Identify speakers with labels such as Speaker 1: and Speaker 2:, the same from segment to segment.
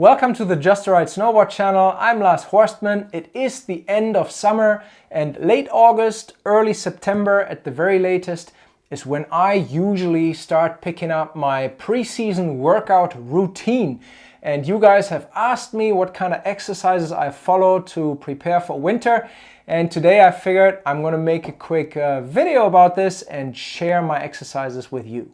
Speaker 1: Welcome to the Just the Right Snowboard channel. I'm Lars Horstman. It is the end of summer and late August, early September at the very latest is when I usually start picking up my pre-season workout routine. And you guys have asked me what kind of exercises I follow to prepare for winter. And today I figured I'm going to make a quick video about this and share my exercises with you.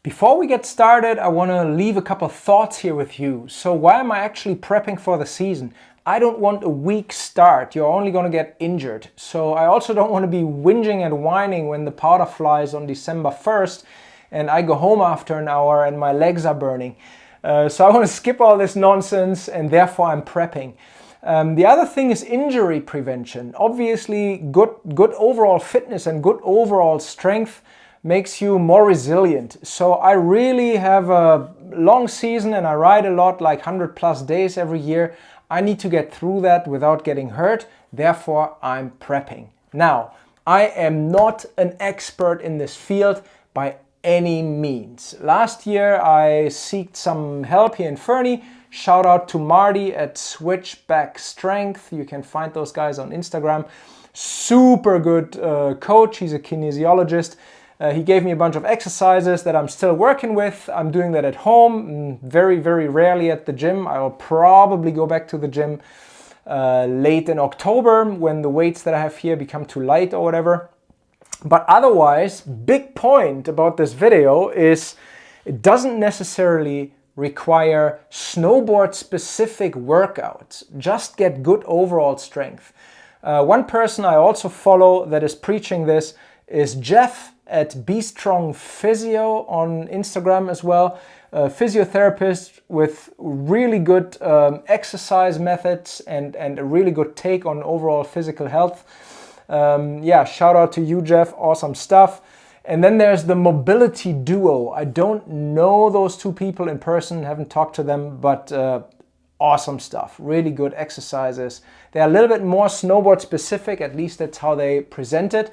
Speaker 1: Before we get started, I want to leave a couple thoughts here with you. So why am I actually prepping for the season? I don't want a weak start. You're only going to get injured. So I also don't want to be whinging and whining when the powder flies on December 1st and I go home after an hour and my legs are burning. So I want to skip all this nonsense and therefore I'm prepping. The other thing is injury prevention. Obviously, good overall fitness and good overall strength makes you more resilient. So I really have a long season and I ride a lot, like 100+ days every year. I need to get through that without getting hurt. Therefore, I'm prepping. Now, I am not an expert in this field by any means. Last year, I sought some help here in Fernie. Shout out to Marty at Switchback Strength. You can find those guys on Instagram. Super good coach. He's a kinesiologist. He gave me a bunch of exercises that I'm still working with. I'm doing that at home, very, very rarely at the gym. I will probably go back to the gym late in October when the weights that I have here become too light or whatever. But otherwise, big point about this video is it doesn't necessarily require snowboard specific workouts. Just get good overall strength. One person I also follow that is preaching this is Jeff at Be Strong Physio on Instagram as well. A physiotherapist with really good exercise methods and a really good take on overall physical health. Yeah, shout out to you, Jeff. Awesome stuff. And then there's the mobility duo. I don't know those two people in person, haven't talked to them, but awesome stuff. Really good exercises. They're a little bit more snowboard specific, at least that's how they present it.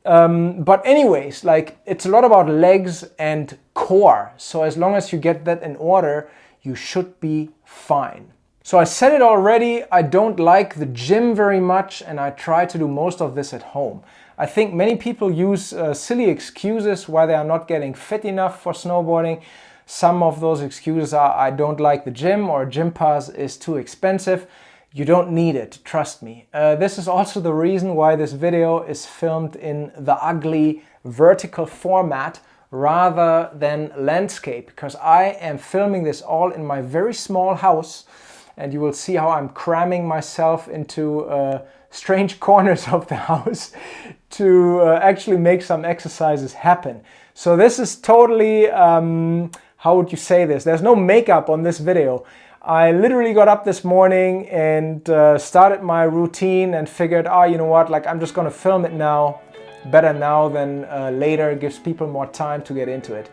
Speaker 1: But anyways, like it's a lot about legs and core. So as long as you get that in order, you should be fine. So I said it already, I don't like the gym very much and I try to do most of this at home. I think many people use silly excuses why they are not getting fit enough for snowboarding. Some of those excuses are I don't like the gym or gym pass is too expensive. You don't need it, trust me. This is also the reason why this video is filmed in the ugly vertical format rather than landscape, because I am filming this all in my very small house and you will see how I'm cramming myself into strange corners of the house to actually make some exercises happen. So this is totally, how would you say this? There's no makeup on this video. I literally got up this morning and started my routine and figured, you know what, like I'm just gonna film it now. Better now than later, it gives people more time to get into it.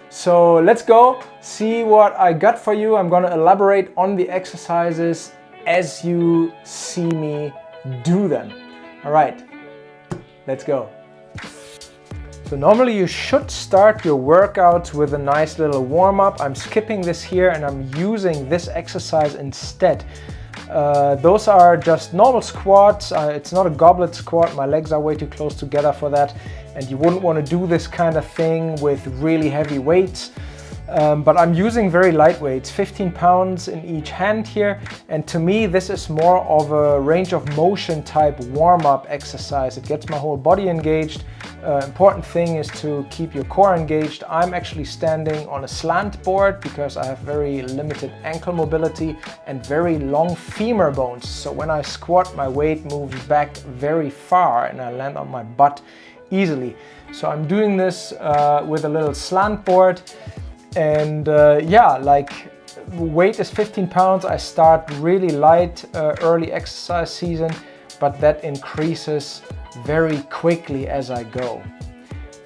Speaker 1: So let's go see what I got for you. I'm gonna elaborate on the exercises as you see me do them. All right, let's go. So normally you should start your workouts with a nice little warm-up. I'm skipping this here and I'm using this exercise instead. Those are just normal squats. It's not a goblet squat. My legs are way too close together for that. And you wouldn't want to do this kind of thing with really heavy weights. But I'm using very light weights, 15 pounds in each hand here. And to me, this is more of a range of motion type warm-up exercise. It gets my whole body engaged. Important thing is to keep your core engaged. I'm actually standing on a slant board because I have very limited ankle mobility and very long femur bones. So when I squat, my weight moves back very far and I land on my butt easily. So I'm doing this with a little slant board. And yeah, like weight is 15 pounds. I start really light early exercise season, but that increases very quickly as I go.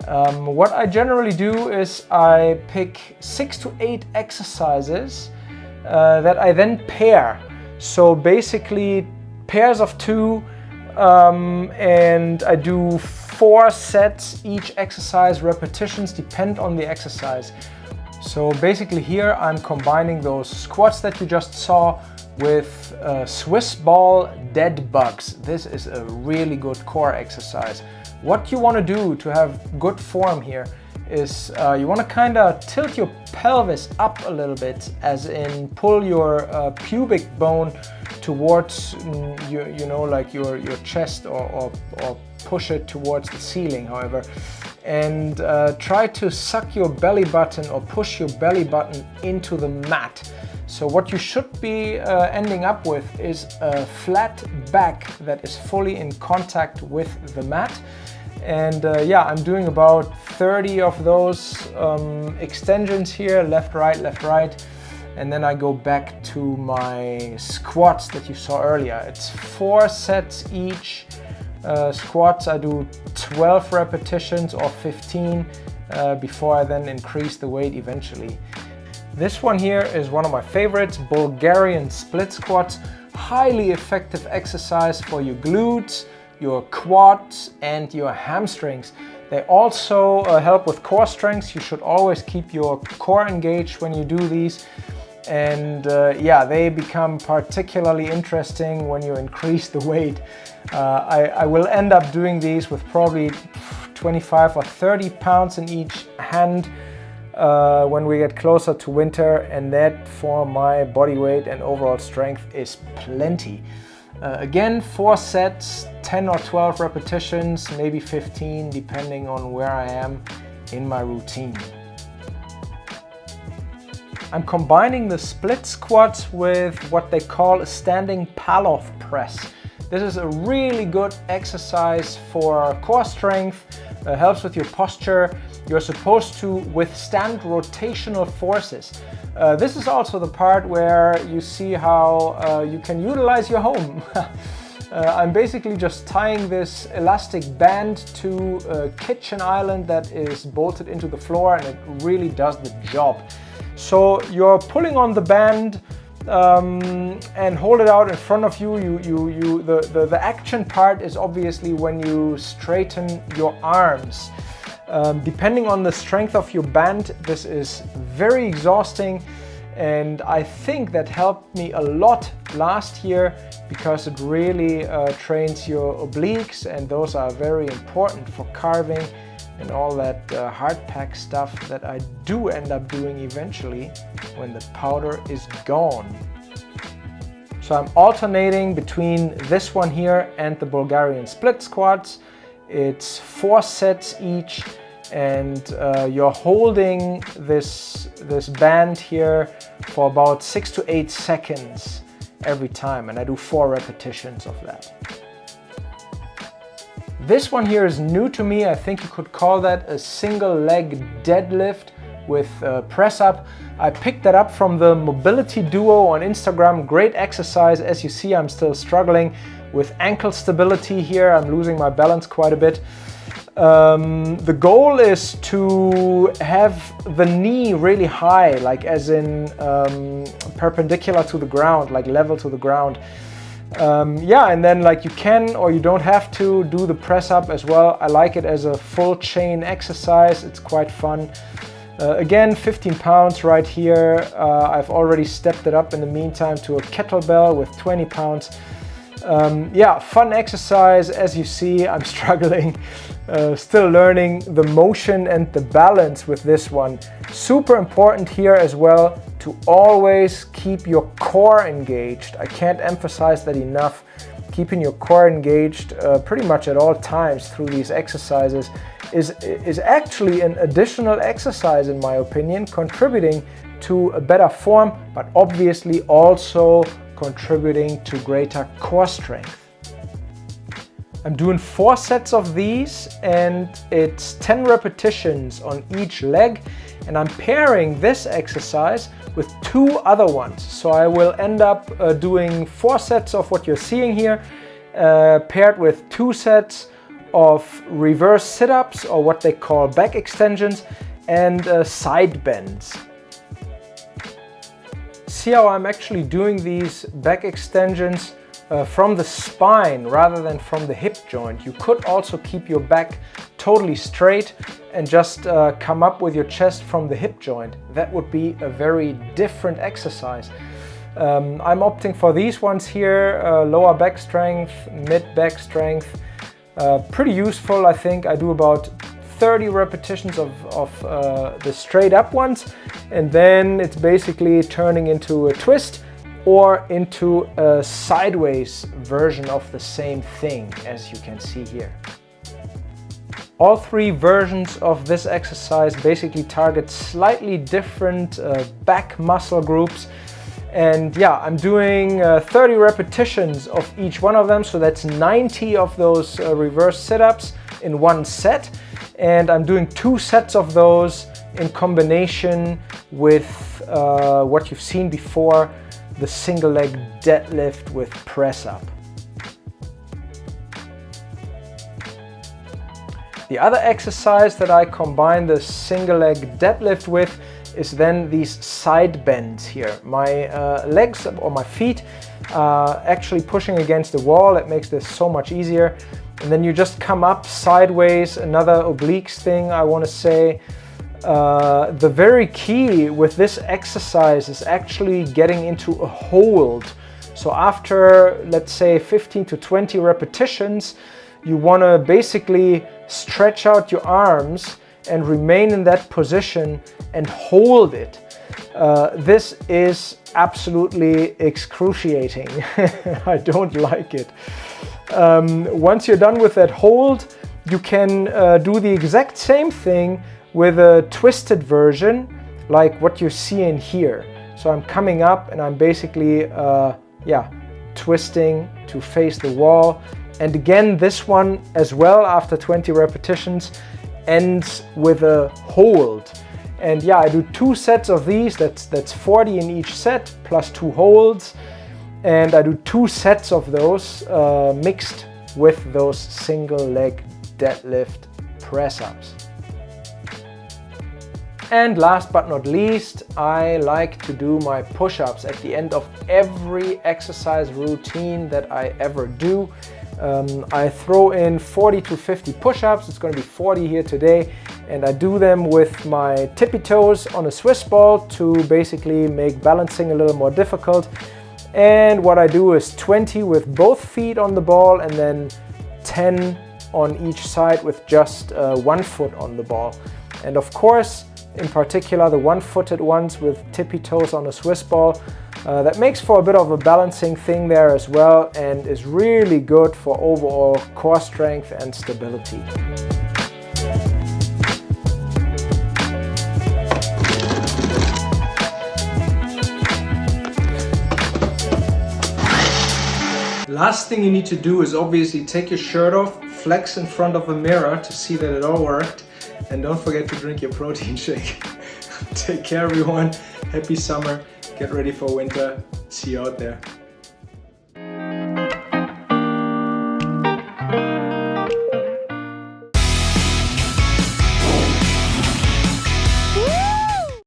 Speaker 1: What I generally do is I pick 6 to 8 exercises that I then pair. So basically pairs of 2 and I do 4 sets, each exercise repetitions depend on the exercise. So basically here I'm combining those squats that you just saw with Swiss ball dead bugs. This is a really good core exercise. What you want to do to have good form here is you want to kind of tilt your pelvis up a little bit, as in pull your pubic bone towards like your chest, or push it towards the ceiling, however, and try to suck your belly button or push your belly button into the mat. So what you should be ending up with is a flat back that is fully in contact with the mat. And yeah, I'm doing about 30 of those extensions here, left, right. And then I go back to my squats that you saw earlier. It's 4 sets each. Squats, I do 12 repetitions or 15 before I then increase the weight eventually. This one here is one of my favorites, Bulgarian split squats. Highly effective exercise for your glutes, your quads and your hamstrings. They also help with core strength. You should always keep your core engaged when you do these. And yeah, they become particularly interesting when you increase the weight. I will end up doing these with probably 25 or 30 pounds in each hand when we get closer to winter, and that for my body weight and overall strength is plenty. Again, 4 sets, 10 or 12 repetitions, maybe 15 depending on where I am in my routine. I'm combining the split squats with what they call a standing Paloff press. This is a really good exercise for core strength, helps with your posture. You're supposed to withstand rotational forces. This is also the part where you see how you can utilize your home. I'm basically just tying this elastic band to a kitchen island that is bolted into the floor, and it really does the job. So you're pulling on the band and hold it out in front of you. The action part is obviously when you straighten your arms. Depending on the strength of your band, this is very exhausting, and I think that helped me a lot last year because it really trains your obliques, and those are very important for carving and all that hard pack stuff that I do end up doing eventually when the powder is gone. So I'm alternating between this one here and the Bulgarian split squats. It's 4 sets each, and you're holding this band here for about 6 to 8 seconds every time, and I do 4 repetitions of that. This one here is new to me. I think you could call that a single leg deadlift with press up. I picked that up from the Mobility Duo on Instagram. Great exercise. As you see, I'm still struggling with ankle stability here. I'm losing my balance quite a bit. The goal is to have the knee really high, like as in perpendicular to the ground, like level to the ground. Yeah, and then like you can or you don't have to do the press up as well. I like it as a full chain exercise. It's quite fun. Again, 15 pounds right here. I've already stepped it up in the meantime to a kettlebell with 20 pounds. Yeah, fun exercise. As you see, I'm struggling, still learning the motion and the balance with this one. Super important here as well to always keep your core engaged. I can't emphasize that enough. Keeping your core engaged pretty much at all times through these exercises is actually an additional exercise, in my opinion, contributing to a better form, but obviously also contributing to greater core strength. I'm doing 4 sets of these, and it's 10 repetitions on each leg, and I'm pairing this exercise with 2 other ones. So I will end up doing 4 sets of what you're seeing here, paired with 2 sets of reverse sit-ups, or what they call back extensions, and side bends. See how I'm actually doing these back extensions from the spine rather than from the hip joint. You could also keep your back totally straight and just come up with your chest from the hip joint. That would be a very different exercise. I'm opting for these ones here, lower back strength, mid back strength. Pretty useful, I think. I do about 30 repetitions of the straight up ones, and then it's basically turning into a twist or into a sideways version of the same thing, as you can see here. All three versions of this exercise basically target slightly different back muscle groups. And yeah, I'm doing 30 repetitions of each one of them, so that's 90 of those reverse sit-ups in one set. And I'm doing 2 sets of those in combination with what you've seen before, the single leg deadlift with press up. The other exercise that I combine the single leg deadlift with is then these side bends here. My legs or my feet are actually pushing against the wall. It makes this so much easier. And then you just come up sideways, another obliques thing I want to say. The very key with this exercise is actually getting into a hold. So after, let's say, 15 to 20 repetitions, you want to basically stretch out your arms and remain in that position and hold it. This is absolutely excruciating. I don't like it. Once you're done with that hold, you can do the exact same thing with a twisted version, like what you're seeing here. So I'm coming up and I'm basically twisting to face the wall. And again, this one as well, after 20 repetitions, ends with a hold. And yeah, I do 2 sets of these, that's 40 in each set, plus 2 holds. And I do 2 sets of those mixed with those single leg deadlift press ups. And last but not least, I like to do my push-ups at the end of every exercise routine that I ever do. I throw in 40 to 50 push-ups. It's going to be 40 here today, and I do them with my tippy toes on a Swiss ball to basically make balancing a little more difficult. And what I do is 20 with both feet on the ball, and then 10 on each side with just 1 foot on the ball. And of course, in particular, the one-footed ones with tippy toes on a Swiss ball. That makes for a bit of a balancing thing there as well, and is really good for overall core strength and stability. Last thing you need to do is obviously take your shirt off, flex in front of a mirror to see that it all worked, and don't forget to drink your protein shake. Take care everyone, happy summer, get ready for winter, see you out there.